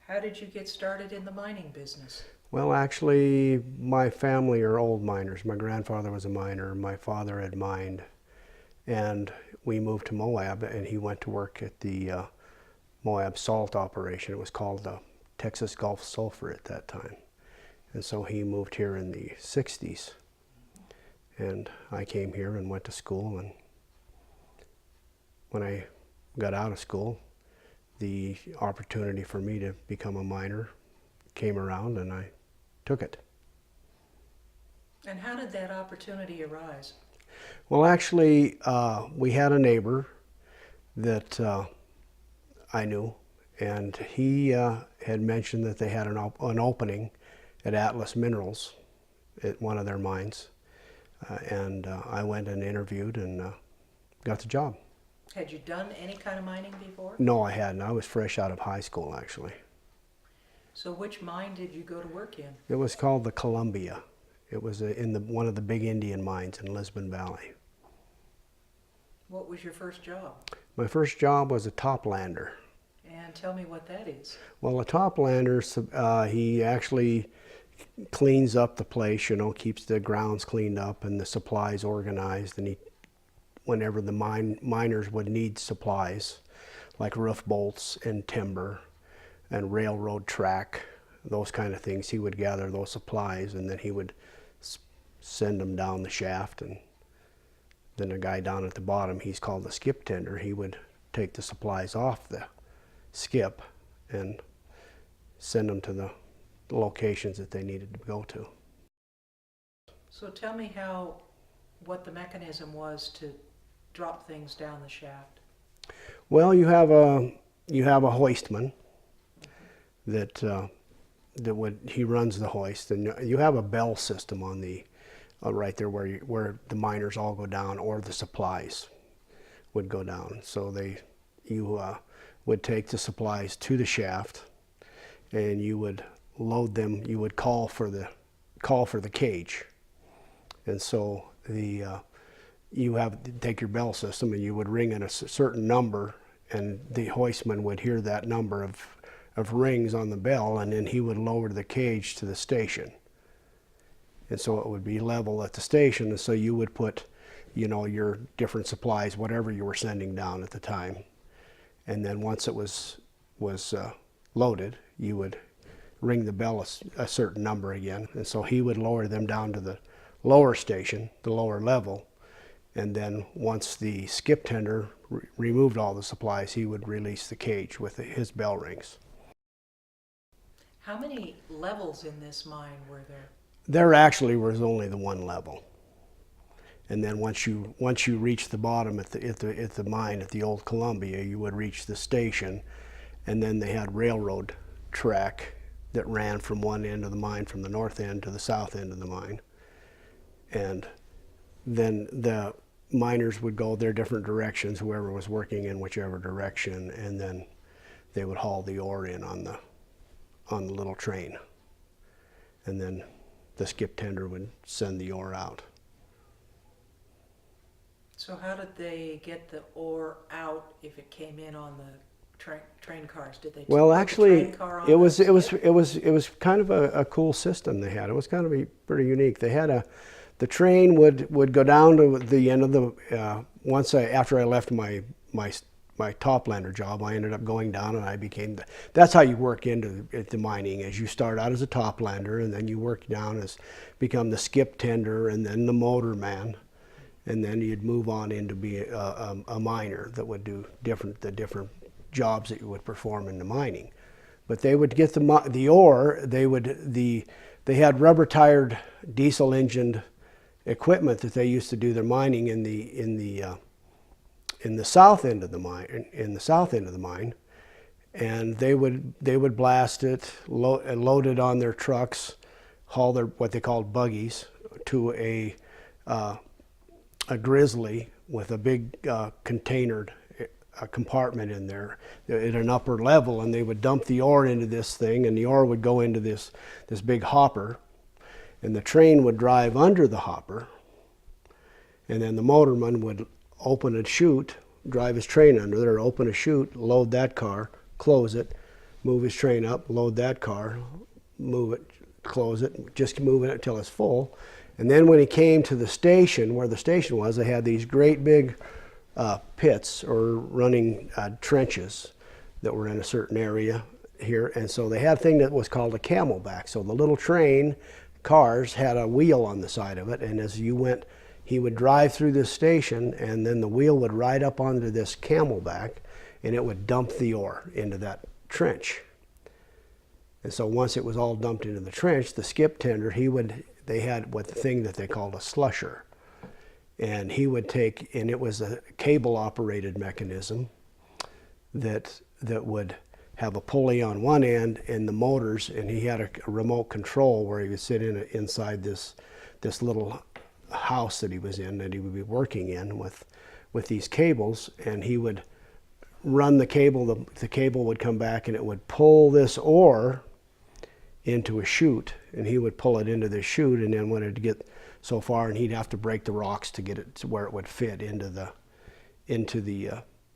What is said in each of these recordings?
How did you get started in the mining business? Well, actually, my family are old miners. My grandfather was a miner. My father had mined. And we moved to Moab, and he went to work at the Moab salt operation. It was called the Texas Gulf Sulfur at that time. And so he moved here in the 60s. And I came here and went to school. And when I got out of school, the opportunity for me to become a miner came around, and I took it. And how did that opportunity arise? Well, actually, we had a neighbor that I knew, and he had mentioned that they had an opening at Atlas Minerals at one of their mines. And I went and interviewed and got the job. Had you done any kind of mining before? No, I hadn't. I was fresh out of high school, actually. So which mine did you go to work in? It was called the Columbia. It was in one of the big Indian mines in Lisbon Valley. What was your first job? My first job was a toplander. And tell me what that is. Well, a toplander, he actually cleans up the place, you know, keeps the grounds cleaned up and the supplies organized. And whenever the miners would need supplies, like roof bolts and timber and railroad track, those kind of things, he would gather those supplies, and then he would send them down the shaft. And then a guy down at the bottom, he's called the Skiptender, he would take the supplies off the skip and send them to the locations that they needed to go to. So tell me what the mechanism was to drop things down the shaft. Well, you have a hoistman that he runs the hoist, and you have a bell system on the right there where the miners all go down, or the supplies would go down. So you would take the supplies to the shaft, and you would load them. You would call for the cage, and so you take your bell system, and you would ring in a certain number, and the hoistman would hear that number of rings on the bell, and then he would lower the cage to the station. And so it would be level at the station, and so you would put, you know, your different supplies, whatever you were sending down at the time. And then once it was loaded, you would ring the bell a certain number again. And so he would lower them down to the lower station, the lower level. And then once the Skiptender removed all the supplies, he would release the cage with his bell rings. How many levels in this mine were there? There actually was only the one level. And then once you reach the bottom at the mine at the old Columbia, you would reach the station, and then they had railroad track that ran from one end of the mine, from the north end to the south end of the mine. And then the miners would go their different directions, whoever was working in whichever direction, and then they would haul the ore in on the little train. And then the Skiptender would send the ore out. So how did they get the ore out if it came in on the train cars? Did they Well, put actually, the train car on it was kind of a cool system they had. It was kind of pretty unique. They had the train would go down to the end of the after I left my toplander job, I ended up going down, and I became that's how you work into the mining. As you start out as a toplander, and then you work down become the Skiptender, and then the Motorman, and then you'd move on into be a miner that would do the different jobs that you would perform in the mining. But they would get the ore. They had rubber tired diesel engined equipment that they used to do their mining in the south end of the mine, and they would blast it, load it on their trucks, haul what they called buggies to a grizzly with a big containered compartment in there at an upper level, and they would dump the ore into this thing, and the ore would go into this big hopper, and the train would drive under the hopper, and then the motorman would open a chute, drive his train under there, open a chute, load that car, close it, move his train up, load that car, move it, close it, just moving it until it's full. And then when he came to the station, where the station was, they had these great big pits or running trenches that were in a certain area here. And so they had a thing that was called a camelback. So the little train cars had a wheel on the side of it, and as you went, he would drive through this station, and then the wheel would ride up onto this camelback, and it would dump the ore into that trench. And so once it was all dumped into the trench, the Skiptender, they had what the thing that they called a slusher. And he would take, and it was a cable operated mechanism that would have a pulley on one end and the motors, and he had a remote control where he would sit inside this little house that he was in, that he would be working in with these cables, and he would run the cable. The cable would come back and it would pull this ore into a chute, and he would pull it into the chute, and then when it'd get so far, and he'd have to break the rocks to get it to where it would fit into the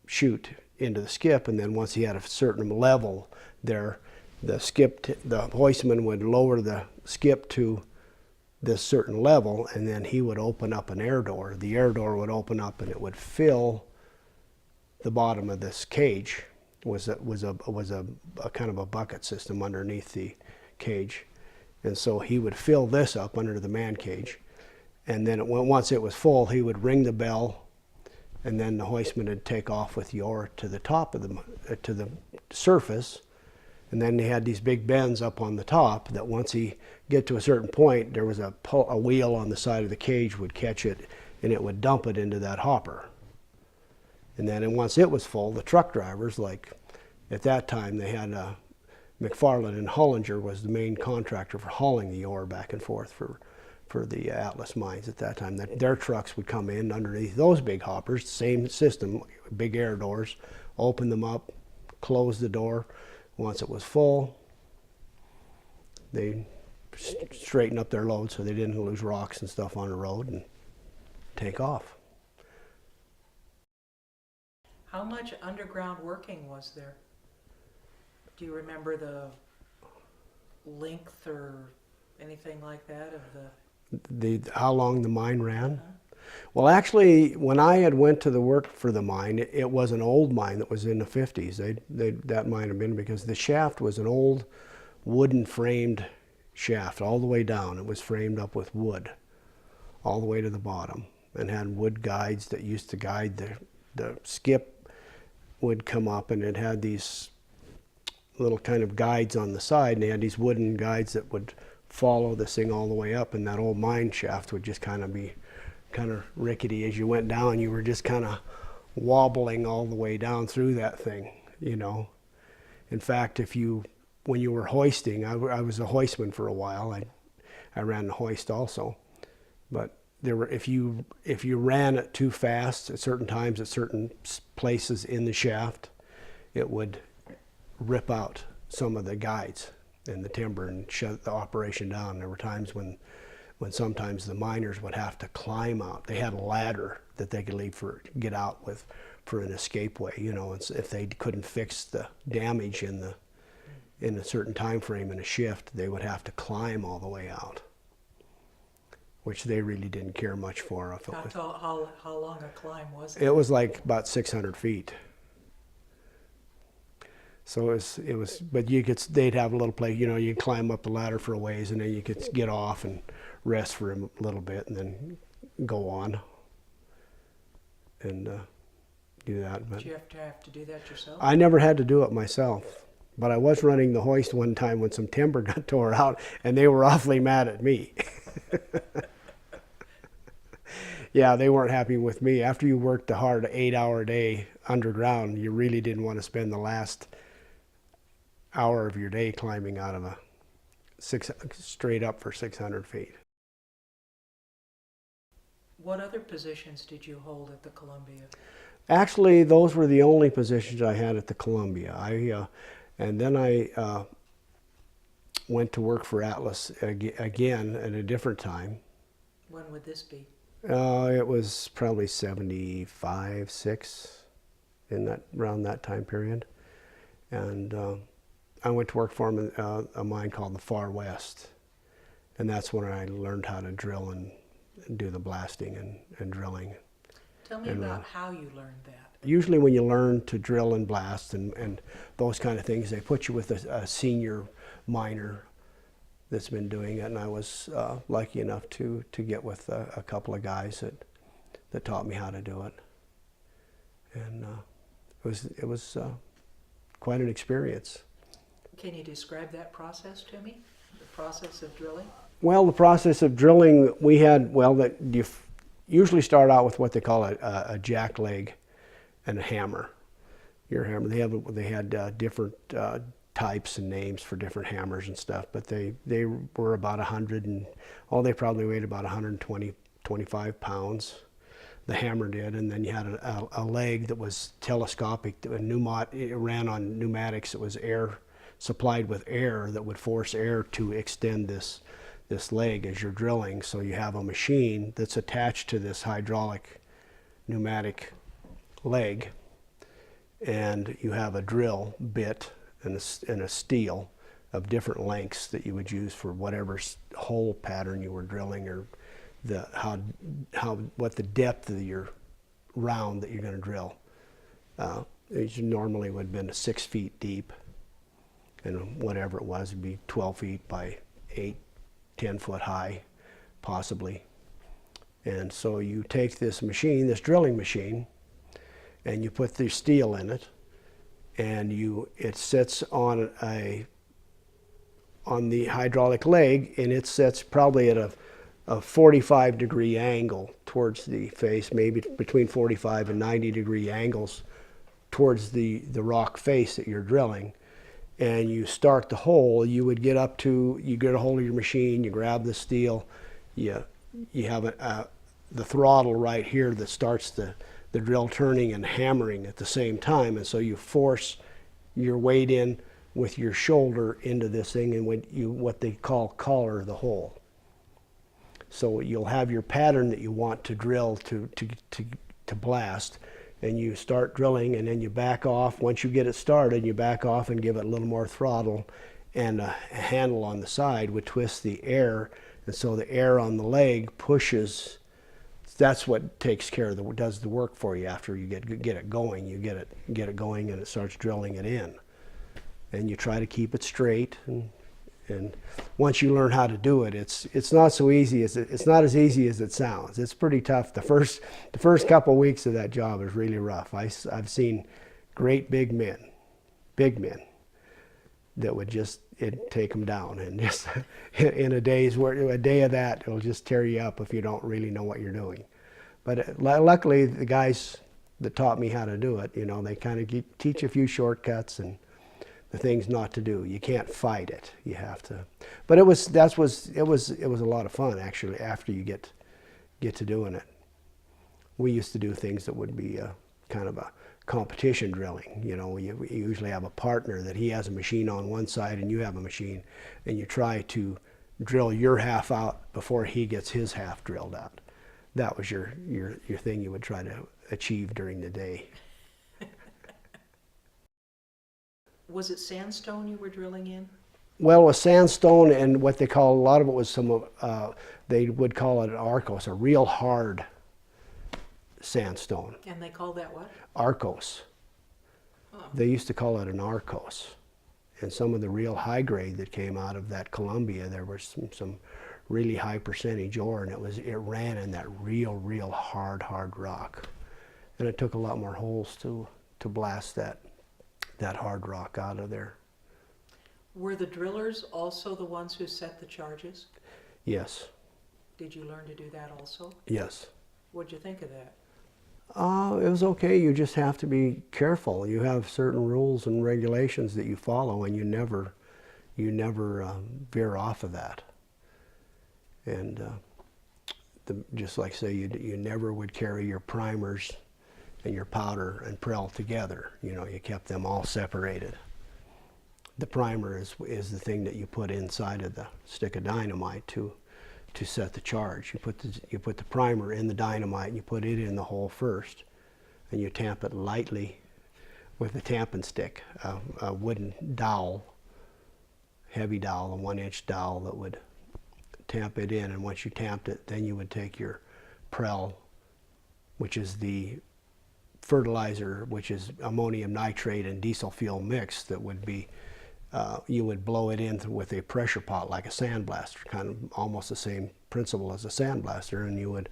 chute, into the skip. And then once he had a certain level there, the hoistman would lower the skip to this certain level, and then he would open up an air door. The air door would open up and it would fill the bottom of this cage. Was a kind of a bucket system underneath the cage. And so he would fill this up under the man cage, and then once it was full, he would ring the bell, and then the hoistman would take off with the ore to the top of to the surface. And then they had these big bends up on the top that once he get to a certain point, there was a wheel on the side of the cage would catch it, and it would dump it into that hopper. And then once it was full, the truck drivers, like at that time they had McFarland and Hollinger was the main contractor for hauling the ore back and forth for the Atlas mines at that time. Their trucks would come in underneath those big hoppers, same system, big air doors, open them up, close the door. Once it was full, they straighten up their load so they didn't lose rocks and stuff on the road and take off. How much underground working was there? Do you remember the length or anything like that of how long the mine ran? Well, actually, when I had went to the work for the mine, it was an old mine that was in the 50s. That might have been because the shaft was an old wooden framed shaft all the way down. It was framed up with wood all the way to the bottom, and had wood guides that used to guide the skip would come up, and it had these little kind of guides on the side, and they had these wooden guides that would follow this thing all the way up, and that old mine shaft would just kind of be kind of rickety. As you went down, you were just kind of wobbling all the way down through that thing, you know. In fact, when you were hoisting, I was a hoistman for a while. I ran the hoist also, but if you ran it too fast at certain times at certain places in the shaft, it would rip out some of the guides and the timber and shut the operation down. There were times when sometimes the miners would have to climb out. They had a ladder that they could get out with for an escape way, you know, if they couldn't fix the damage in a certain time frame in a shift, they would have to climb all the way out, which they really didn't care much for. how long a climb was it? It was like about 600 feet. So it was, but they'd have a little place, you know, you'd climb up the ladder for a ways, and then you could get off and rest for a little bit, and then go on and do that. But did you have to do that yourself? I never had to do it myself, but I was running the hoist one time when some timber got tore out, and they were awfully mad at me. Yeah, they weren't happy with me. After you worked a hard 8-hour day underground, you really didn't want to spend the last hour of your day climbing out of straight up for 600 feet. What other positions did you hold at the Columbia? Actually, those were the only positions I had at the Columbia. And then I went to work for Atlas again at a different time. When would this be? It was probably 75, 6, around that time period. And I went to work for him in a mine called the Far West, and that's when I learned how to drill and do the blasting and drilling. Tell me about how you learned that. Usually when you learn to drill and blast and those kind of things, they put you with a senior miner that's been doing it, and I was lucky enough to get with a couple of guys that taught me how to do it, and it was quite an experience. Can you describe that process to me? The process of drilling? Well, the process of drilling, we had, well, that you usually start out with what they call a jack leg and a hammer. Your hammer, they had different types and names for different hammers and stuff, but they were about 100 and, they probably weighed about 120, 25 pounds. The hammer did, and then you had a leg that was telescopic, it ran on pneumatics. It was air, supplied with air that would force air to extend this leg as you're drilling. So you have a machine that's attached to this hydraulic pneumatic leg, and you have a drill bit and a steel of different lengths that you would use for whatever hole pattern you were drilling, or what the depth of your round that you're going to drill. It normally would have been 6 feet deep, and whatever it was, it'd be 12 feet by 8, 10 foot high, possibly. And so you take this machine, this drilling machine, and you put the steel in it, and it sits on the hydraulic leg, and it sits probably at a 45-degree angle towards the face, maybe between 45 and 90-degree angles towards the rock face that you're drilling. And you start the hole. You would get up to, you get a hold of your machine, you grab the steel, you have the throttle right here that starts the drill turning and hammering at the same time, and so you force your weight in with your shoulder into this thing, and what they call collar the hole. So you'll have your pattern that you want to drill to blast, and you start drilling, and then you back off. Once you get it started, you back off and give it a little more throttle, and a handle on the side would twist the air, and so the air on the leg pushes. That's what takes care of does the work for you after you get it going. You get it going, and it starts drilling it in, and you try to keep it straight. And once you learn how to do it, it's not so easy it's not as easy as it sounds. It's pretty tough. The first couple of weeks of that job is really rough. I've seen great big men that would just take them down, and just in a day of that, it'll just tear you up if you don't really know what you're doing. But luckily, the guys that taught me how to do it, they kind of teach a few shortcuts and the things not to do. You can't fight it. You have to. But it was a lot of fun, actually, after you get to doing it. We used to do things that would be kind of a competition drilling. You usually have a partner that he has a machine on one side and you have a machine, and you try to drill your half out before he gets his half drilled out. That was your thing you would try to achieve during the day. Was it sandstone you were drilling in? Well, it was sandstone, and what they call, a lot of it was they would call it an Arcos, a real hard sandstone. And they call that what? Arcos. Oh. They used to call it an Arcos. And some of the real high grade that came out of that Columbia, there was some really high percentage ore, and it ran in that real hard rock. And it took a lot more holes to blast that hard rock out of there. Were the drillers also the ones who set the charges? Yes. Did you learn to do that also? Yes. What'd you think of that? It was okay. You just have to be careful. You have certain rules and regulations that you follow, and you never veer off of that. And just like say, you never would carry your primers and your powder and prel together. You kept them all separated. The primer is the thing that you put inside of the stick of dynamite to set the charge. You put the primer in the dynamite, and you put it in the hole first, and you tamp it lightly with a tamping stick, a wooden dowel heavy dowel, a 1-inch dowel that would tamp it in. And once you tamped it, then you would take your prel, which is the fertilizer, which is ammonium nitrate and diesel fuel mix that would be, you would blow it in with a pressure pot like a sandblaster, kind of almost the same principle as a sandblaster, and you would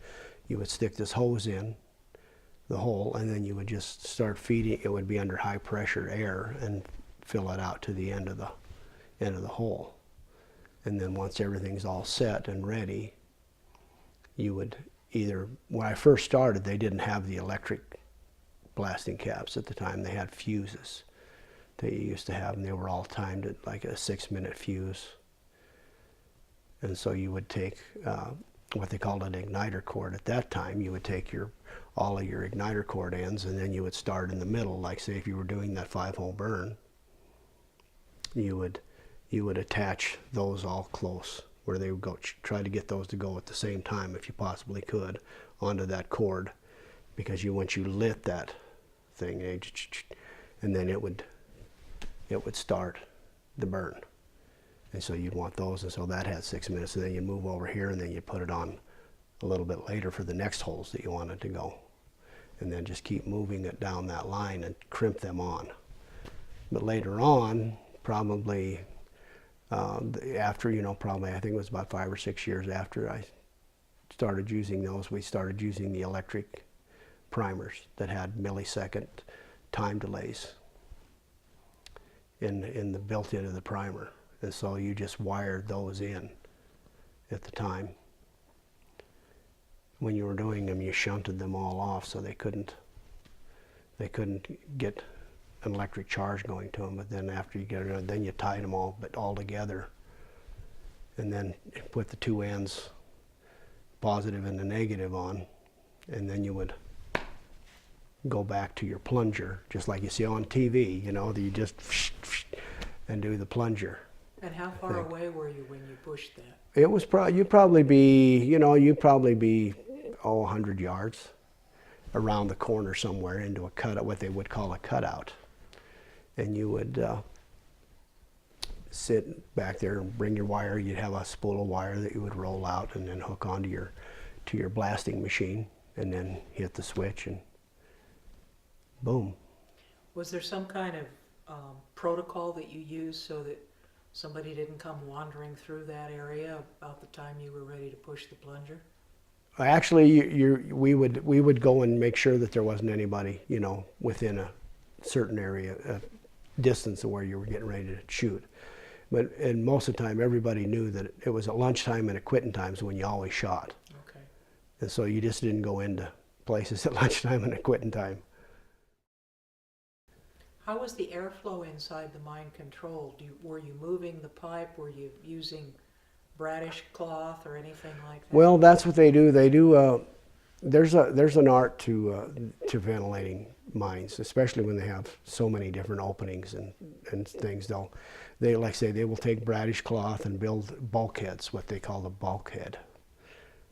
stick this hose in the hole, and then you would just start feeding. It would be under high pressure air and fill it out to the end of the hole. And then once everything's all set and ready, you would either, when I first started, they didn't have the electric blasting caps at the time. They had fuses that you used to have, and they were all timed at like a 6-minute fuse. And so you would take what they called an igniter cord. At that time, you would take all of your igniter cord ends, and then you would start in the middle. Like, say, if you were doing that 5-hole burn, you would attach those all close, where they would go, try to get those to go at the same time if you possibly could, onto that cord, because once you lit that thing, and then it would start the burn. And so you'd want those, and so that had 6 minutes, and then you move over here, and then you put it on a little bit later for the next holes that you wanted to go, and then just keep moving it down that line and crimp them on. But later on, probably after, probably I think it was about 5 or 6 years after I started using those, we started using the electric primers that had millisecond time delays in the built into the primer. And so you just wired those in at the time. When you were doing them, you shunted them all off so they couldn't get an electric charge going to them. But then after you get it, then you tied them all together, and then put the two ends, positive and the negative, on, and then you would go back to your plunger, just like you see on TV. You just and do the plunger. And how far away were you when you pushed that? It was you'd probably be 100 yards around the corner somewhere into a cutout, what they would call a cutout. And you would sit back there and bring your wire. You'd have a spool of wire that you would roll out and then hook onto your blasting machine, and then hit the switch, and boom. Was there some kind of protocol that you used so that somebody didn't come wandering through that area about the time you were ready to push the plunger? Actually, we would go and make sure that there wasn't anybody, within a certain area, a distance of where you were getting ready to shoot. And most of the time, everybody knew that it was at lunchtime and at quitting times when you always shot. Okay. And so you just didn't go into places at lunchtime and at quitting time. How was the airflow inside the mine controlled? Were you moving the pipe? Were you using bradish cloth or anything like that? Well, that's what they do. They do. There's an art to ventilating mines, especially when they have so many different openings and things. They like say they will take bradish cloth and build bulkheads, what they call the bulkhead.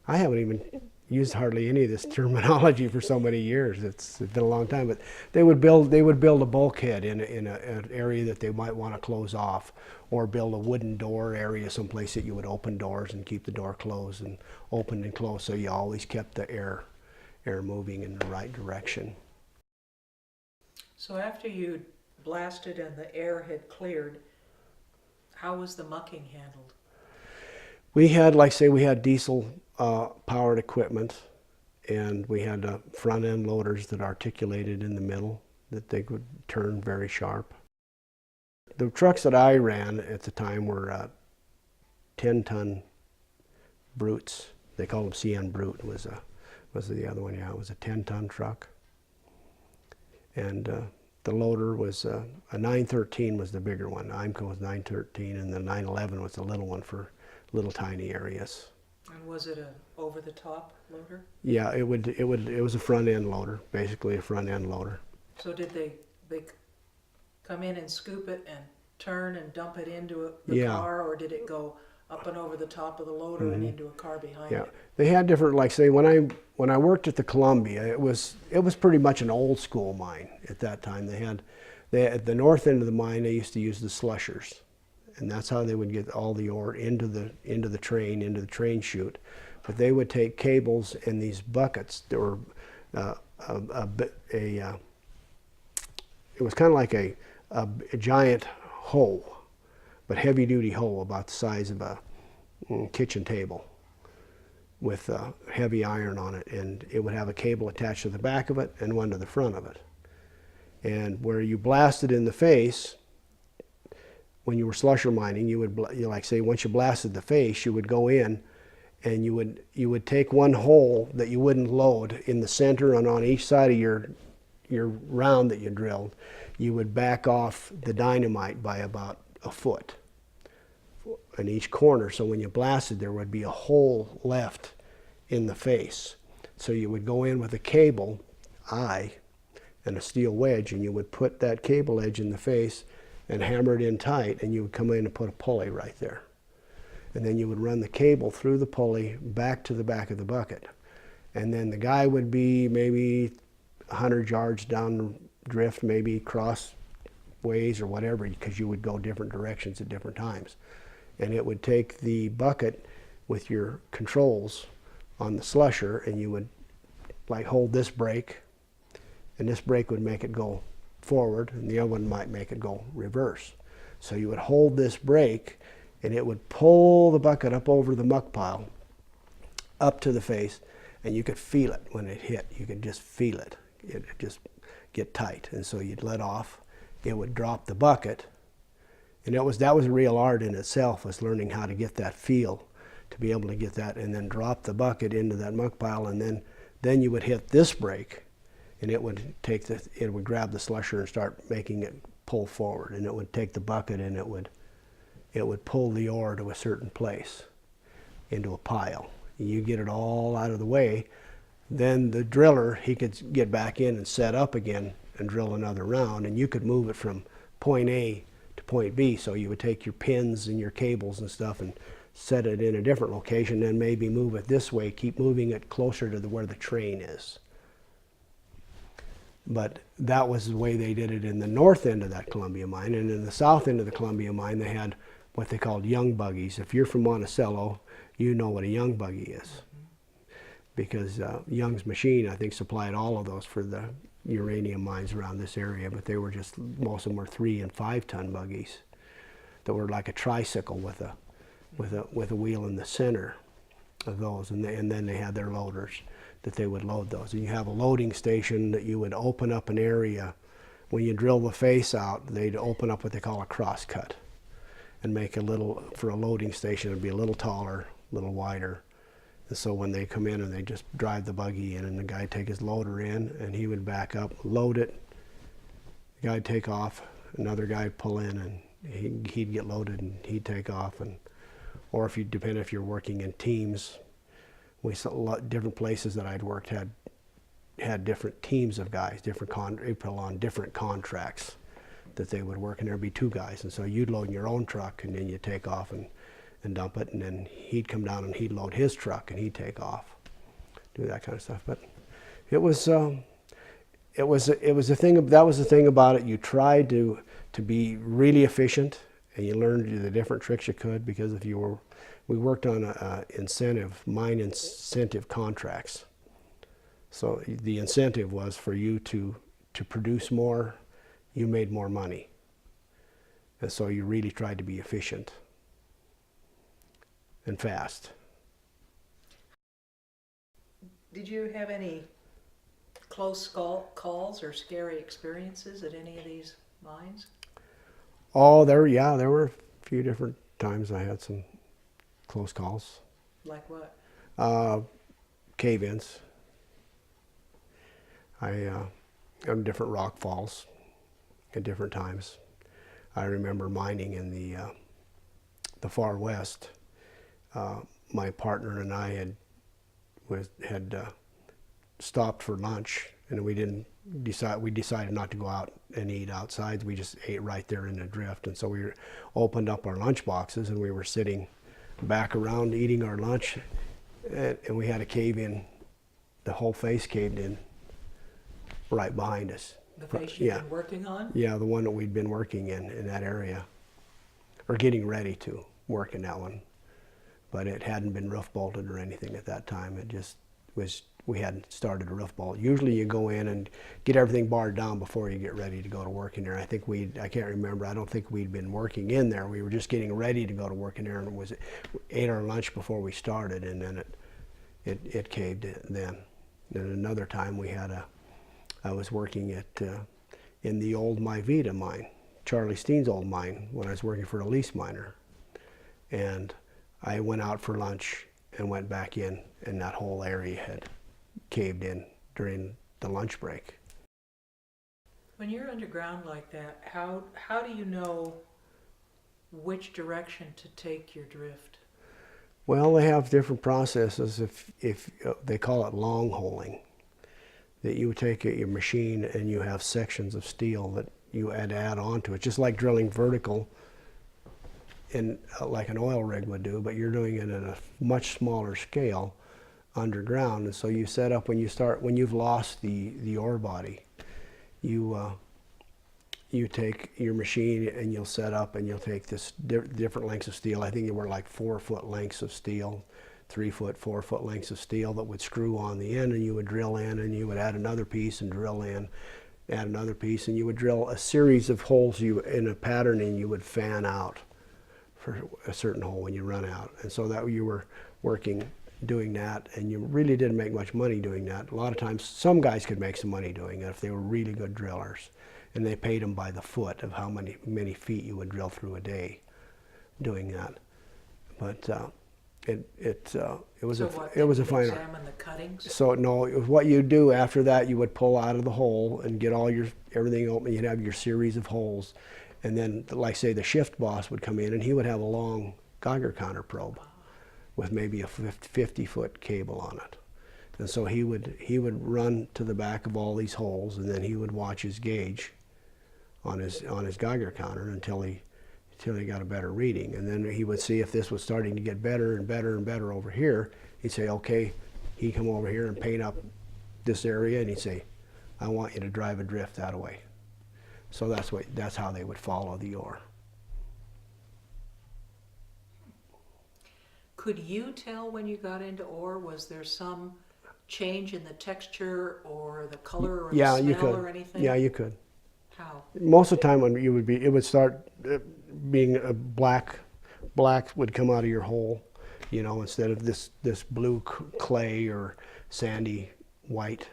I haven't even used hardly any of this terminology for so many years. It's been a long time, but they would build a bulkhead in an area that they might want to close off, or build a wooden door area someplace that you would open doors and keep the door closed and open and closed, so you always kept the air moving in the right direction. So after you blasted and the air had cleared, how was the mucking handled? We had, like say, we had diesel powered equipment, and we had front end loaders that articulated in the middle that they could turn very sharp. The trucks that I ran at the time were 10-ton brutes. They called them CN Brute was the other one. Yeah, it was a 10-ton truck. And the loader was a 913 was the bigger one. IMCO was 913, and the 911 was the little one for little tiny areas. And was it an over-the-top loader? Yeah, it was a front end loader, basically a front end loader. So did they come in and scoop it and turn and dump it into the car, or did it go up and over the top of the loader and into a car behind it? They had different, like say when I worked at the Columbia, it was pretty much an old school mine at that time. They had at the north end of the mine, they used to use the slushers, and that's how they would get all the ore into the train chute. But they would take cables in these buckets that were it was kind of like a giant hoe, but heavy duty hoe about the size of a kitchen table, with heavy iron on it, and it would have a cable attached to the back of it and one to the front of it. And where you blasted in the face, when you were slusher mining, you would, like say, once you blasted the face, you would go in and you would take one hole that you wouldn't load in the center, and on each side of your round that you drilled, you would back off the dynamite by about a foot in each corner. So when you blasted, there would be a hole left in the face. So you would go in with a cable eye and a steel wedge, and you would put that cable edge in the face and hammer it in tight, and you would come in and put a pulley right there. And then you would run the cable through the pulley back to the back of the bucket. And then the guy would be maybe 100 yards down the drift, maybe crossways or whatever, because you would go different directions at different times. And it would take the bucket with your controls on the slusher, and you would like hold this brake, and this brake would make it go forward, and the other one might make it go reverse. So you would hold this brake, and it would pull the bucket up over the muck pile, up to the face, and you could feel it when it hit. You could just feel it. It would just get tight, and so you'd let off. It would drop the bucket, and that was a real art in itself, was learning how to get that feel, to be able to get that, and then drop the bucket into that muck pile, and then you would hit this brake, and it would grab the slusher and start making it pull forward, and it would take the bucket and it would pull the ore to a certain place, into a pile. And you get it all out of the way, then the driller, he could get back in and set up again and drill another round, and you could move it from point A to point B. So you would take your pins and your cables and stuff and set it in a different location, then maybe move it this way, keep moving it closer to where the train is. But that was the way they did it in the north end of that Columbia mine. And in the south end of the Columbia mine, they had what they called young buggies. If you're from Monticello, you know what a young buggy is. Because Young's machine, I think, supplied all of those for the uranium mines around this area, but they were just, most of them were 3 and 5 ton buggies that were like a tricycle with a wheel in the center of those, and then they had their loaders that they would load those. And you have a loading station that you would open up an area. When you drill the face out, they'd open up what they call a cross cut and make a little, for a loading station, it'd be a little taller, a little wider. And so when they come in and they just drive the buggy in, and the guy take his loader in, and he would back up, load it, the guy'd take off, another guy pull in, and he'd get loaded and he'd take off. And or if you, depend if you're working in teams, we saw a lot different places that I'd worked had different teams of guys, different people on different contracts that they would work, and there'd be 2 guys, and so you'd load in your own truck, and then you'd take off and dump it, and then he'd come down and he'd load his truck and he'd take off, do that kind of stuff. But it was a thing. That was the thing about it. You tried to be really efficient, and you learned the different tricks you could, because if you were, we worked on mine incentive contracts. So the incentive was for you to produce more, you made more money, and so you really tried to be efficient and fast. Did you have any close calls or scary experiences at any of these mines? Oh, there were a few different times I had some close calls. Like what? Cave-ins. On different rock falls at different times. I remember mining in the far west. My partner and I had stopped for lunch, and we decided not to go out and eat outside. We just ate right there in the drift, and so we opened up our lunch boxes, and we were sitting back around eating our lunch, and we had a cave in. The whole face caved in right behind us. The face you've been working on? Yeah, the one that we'd been working in that area. or getting ready to work in that one. But it hadn't been roof bolted or anything at that time. It just was, we hadn't started a roof bolt. Usually you go in and get everything barred down before you get ready to go to work in there. I think I can't remember, I don't think we'd been working in there. We were just getting ready to go to work in there, and ate our lunch before we started, and then it caved in then. Then another time I was working in the old Myvita mine, Charlie Steen's old mine, when I was working for a lease miner. And I went out for lunch and went back in, and that whole area had caved in during the lunch break. When you're underground like that, how do you know which direction to take your drift? Well, they have different processes. If they call it long holing, that you take your machine and you have sections of steel that you add on to it, just like drilling vertical in like an oil rig would do, but you're doing it at a much smaller scale underground. And so you set up, when you've lost the ore body, you take your machine and you'll set up and you'll take this different lengths of steel. I think they were like 4-foot lengths of steel, 3-foot, 4-foot lengths of steel that would screw on the end, and you would drill in, and you would add another piece and drill in, add another piece, and you would drill a series of holes in a pattern, and you would fan out for a certain hole when you run out. And so that you were working doing that, and you really didn't make much money doing that. A lot of times some guys could make some money doing it if they were really good drillers, and they paid them by the foot of how many feet you would drill through a day doing that. But it was a fine art. Examine the cuttings? So no, it was what you do after that. You would pull out of the hole and get everything open. You'd have your series of holes, and then, like say, the shift boss would come in, and he would have a long Geiger counter probe with maybe a 50-foot cable on it. And so he would run to the back of all these holes, and then he would watch his gauge on his Geiger counter until he got a better reading. And then he would see if this was starting to get better and better and better over here. He'd say, okay, he'd come over here and paint up this area, and he'd say, I want you to drive a drift that way. So that's how they would follow the ore. Could you tell when you got into ore? Was there some change in the texture or the color or the smell or anything? Yeah, you could. How? Most of the time when it would start being a black would come out of your hole, instead of this blue clay or sandy white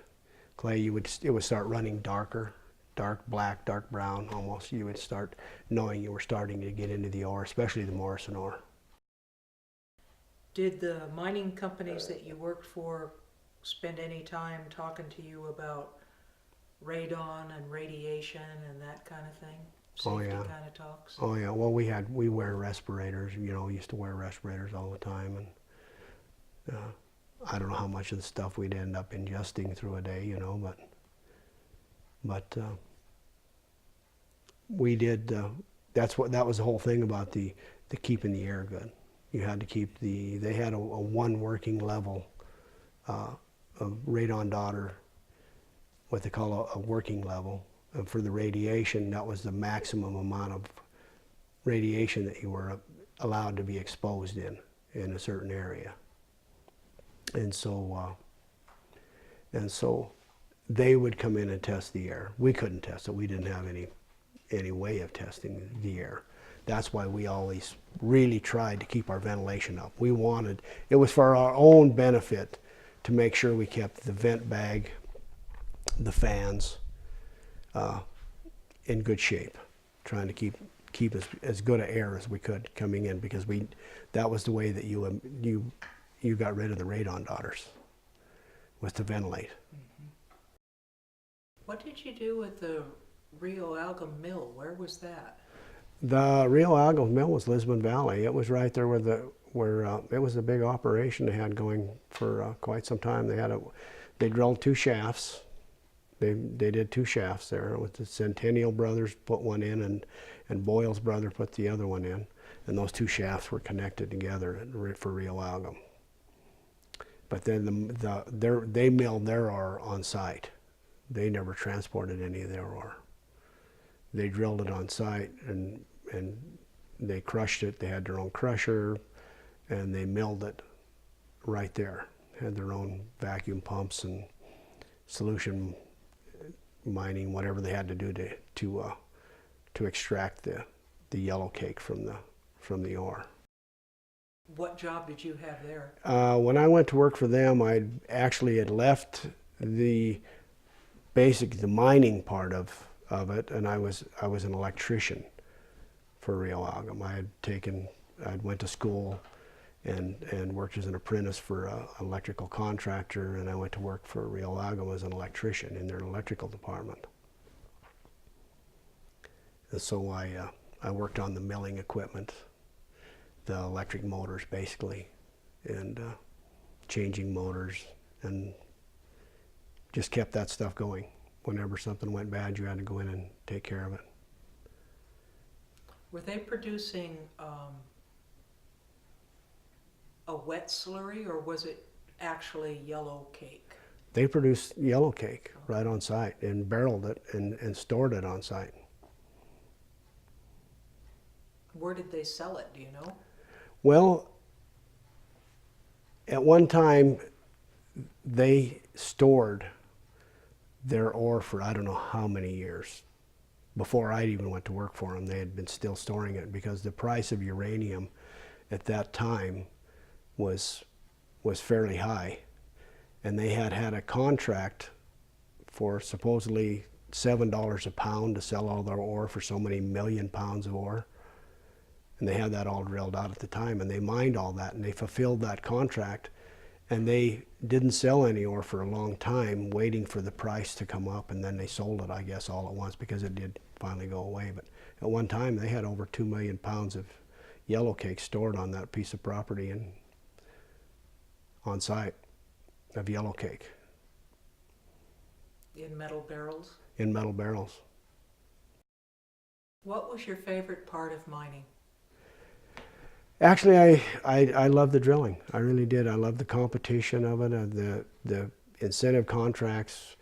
clay. It would start running darker, dark black, dark brown almost. You would start knowing you were starting to get into the ore, especially the Morrison ore. Did the mining companies that you worked for spend any time talking to you about radon and radiation and that kind of thing? Safety kind of talks? Oh yeah, well we wear respirators, used to wear respirators all the time, and I don't know how much of the stuff we'd end up ingesting through a day, but we did, that was the whole thing about the keeping the air good. You had to keep they had a one working level of radon daughter, what they call a working level. And for the radiation, that was the maximum amount of radiation that you were allowed to be exposed in a certain area. And so they would come in and test the air. We couldn't test it. We didn't have any way of testing the air. That's why we always really tried to keep our ventilation up. It was for our own benefit to make sure we kept the vent bag, the fans, in good shape, trying to keep as good an air as we could coming in, because that was the way that you got rid of the radon daughters, was to ventilate. Mm-hmm. What did you do with the Rio Algom Mill? Where was that? The Rio Algom Mill was Lisbon Valley. It was right there where it was a big operation they had going for quite some time. They drilled 2 shafts. They did 2 shafts there. With the Centennial brothers put one in, and Boyle's brother put the other one in, and those 2 shafts were connected together for Rio Algom. But then they milled their ore on site. They never transported any of their ore. They drilled it on site, and they crushed it. They had their own crusher, and they milled it right there. Had their own vacuum pumps and solution mining, whatever they had to do to extract the yellow cake from the ore. What job did you have there? When I went to work for them, I actually had left the mining part of it, and I was an electrician for Rio Algom. I went to school and worked as an apprentice for an electrical contractor, and I went to work for Rio Algom as an electrician in their electrical department. And so I worked on the milling equipment, the electric motors basically, and changing motors, and just kept that stuff going. Whenever something went bad, you had to go in and take care of it. Were they producing a wet slurry, or was it actually yellow cake? They produced yellow cake right on site and barreled it and stored it on site. Where did they sell it, do you know? Well, at one time, they stored their ore for I don't know how many years. Before I even went to work for them, they had been still storing it because the price of uranium at that time was fairly high. And they had a contract for supposedly $7 a pound to sell all their ore for so many million pounds of ore. And they had that all drilled out at the time, and they mined all that, and they fulfilled that contract, and they didn't sell any ore for a long time, waiting for the price to come up, and then they sold it, I guess, all at once, because it did finally go away. But at one time, they had over 2 million pounds of yellow cake stored on that piece of property and on site of yellow cake. In metal barrels? In metal barrels. What was your favorite part of mining? Actually, I love the drilling. I really did. I love the competition of it. The incentive contracts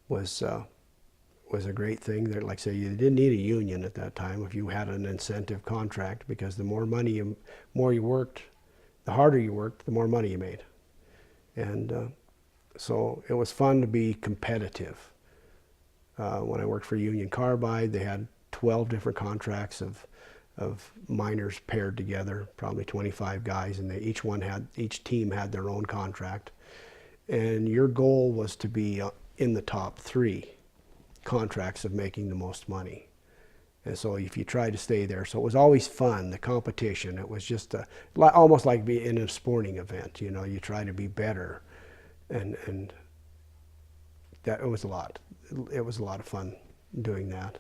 was a great thing. There, like I say, you didn't need a union at that time if you had an incentive contract, because the more you worked, the harder you worked, the more money you made. And so it was fun to be competitive. When I worked for Union Carbide, they had 12 different contracts of miners paired together, probably 25 guys, and each team had their own contract. And your goal was to be in the top 3 contracts of making the most money. And so if you tried to stay there, so it was always fun, the competition. It was just almost like being in a sporting event, you know, you try to be better. And that it was a lot of fun doing that.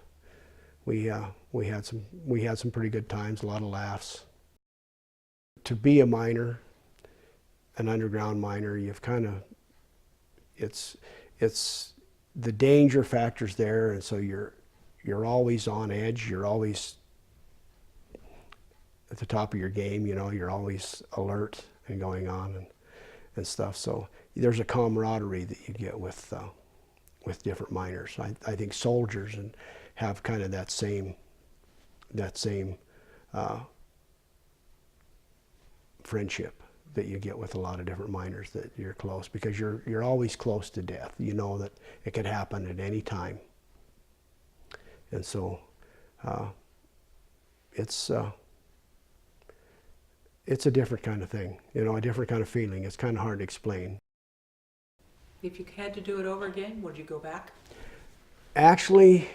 We had some pretty good times, a lot of laughs. To be a miner, an underground miner, you've kind of, it's the danger factor's there, and so you're always on edge. You're always at the top of your game. You know, you're always alert and going on and stuff. So there's a camaraderie that you get with different miners. I think soldiers and have kind of that same friendship that you get with a lot of different miners, that you're close, because you're always close to death. You know that it could happen at any time. And so it's a different kind of thing, you know, a different kind of feeling. It's kind of hard to explain. If you had to do it over again, would you go back? Actually,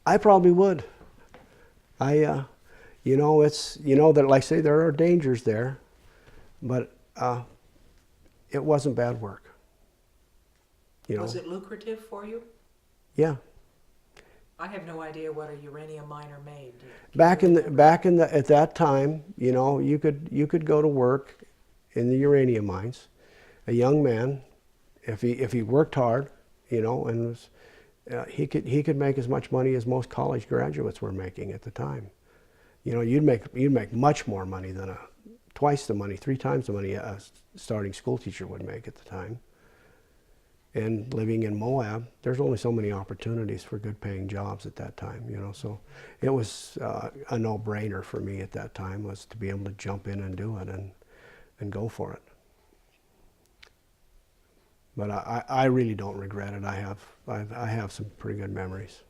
I probably would. You know, that, like I say, there are dangers there, but it wasn't bad work. You know? Was it lucrative for you? Yeah. I have no idea what a uranium miner made. At that time, you know, you could go to work in the uranium mines. A young man, if he worked hard, you know, and was, he could make as much money as most college graduates were making at the time. You know, you'd make much more money than twice the money, 3 times the money a starting school teacher would make at the time. And living in Moab, there's only so many opportunities for good paying jobs at that time, you know, so it was a no-brainer for me at that time, was to be able to jump in and do it and go for it. But I really don't regret it. I have some pretty good memories.